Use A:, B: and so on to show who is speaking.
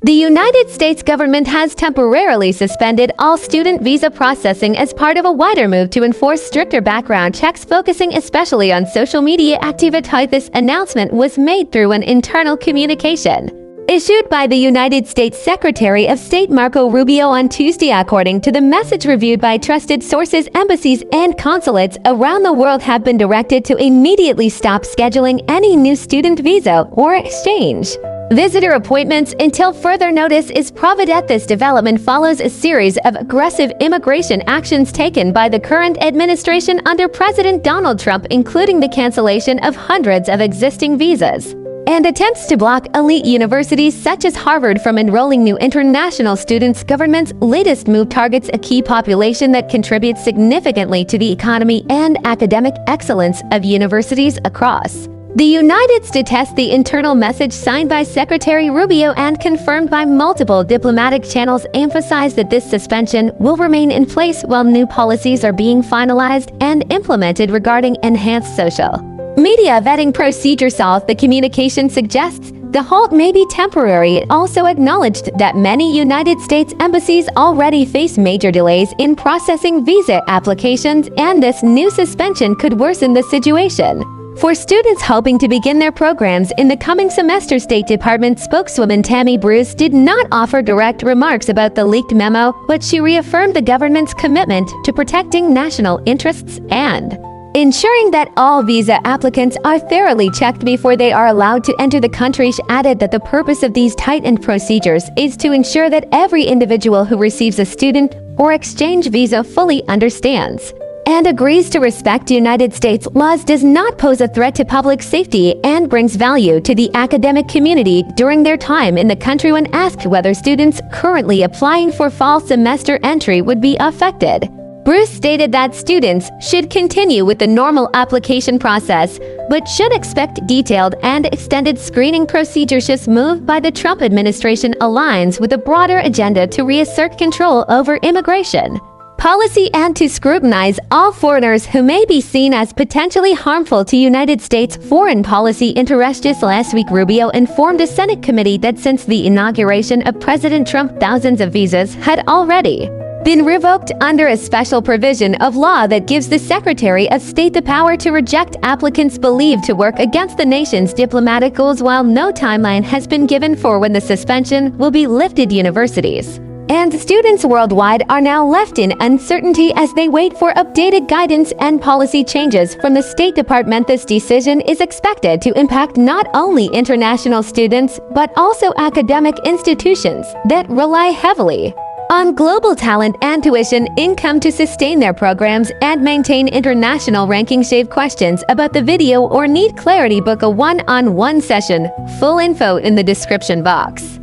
A: The United States government has temporarily suspended all student visa processing as part of a wider move to enforce stricter background checks, focusing especially on social media activity. This announcement was made through an internal communication issued by the United States Secretary of State Marco Rubio on Tuesday. According to the message reviewed by trusted sources, embassies and consulates around the world have been directed to immediately stop scheduling any new student visa or exchange visitor appointments until further notice is provided. This development follows a series of aggressive immigration actions taken by the current administration under President Donald Trump, including the cancellation of hundreds of existing visas and attempts to block elite universities such as Harvard from enrolling new international students. Government's latest move targets a key population that contributes significantly to the economy and academic excellence of universities across the United States. The internal message signed by Secretary Rubio and confirmed by multiple diplomatic channels emphasized that this suspension will remain in place while new policies are being finalized and implemented regarding enhanced social media vetting procedures. The communication suggests the halt may be temporary. It also acknowledged that many United States embassies already face major delays in processing visa applications, and this new suspension could worsen the situation for students hoping to begin their programs in the coming semester. State Department spokeswoman Tammy Bruce did not offer direct remarks about the leaked memo, but she reaffirmed the government's commitment to protecting national interests and ensuring that all visa applicants are thoroughly checked before they are allowed to enter the country. She added that the purpose of these tightened procedures is to ensure that every individual who receives a student or exchange visa fully understands and agrees to respect United States laws, does not pose a threat to public safety, and brings value to the academic community during their time in the country. When asked whether students currently applying for fall semester entry would be affected, Bruce stated that students should continue with the normal application process, but should expect detailed and extended screening procedures. This move by the Trump administration aligns with a broader agenda to reassert control over immigration policy and to scrutinize all foreigners who may be seen as potentially harmful to United States foreign policy interests. Just last week, Rubio informed a Senate committee that since the inauguration of President Trump, thousands of visas had already been revoked under a special provision of law that gives the Secretary of State the power to reject applicants believed to work against the nation's diplomatic goals. While no timeline has been given for when the suspension will be lifted, universities and students worldwide are now left in uncertainty as they wait for updated guidance and policy changes from the State Department. This decision is expected to impact not only international students, but also academic institutions that rely heavily on global talent and tuition income to sustain their programs and maintain international rankings. Save questions about the video or need clarity, book a one-on-one session. Full info in the description box.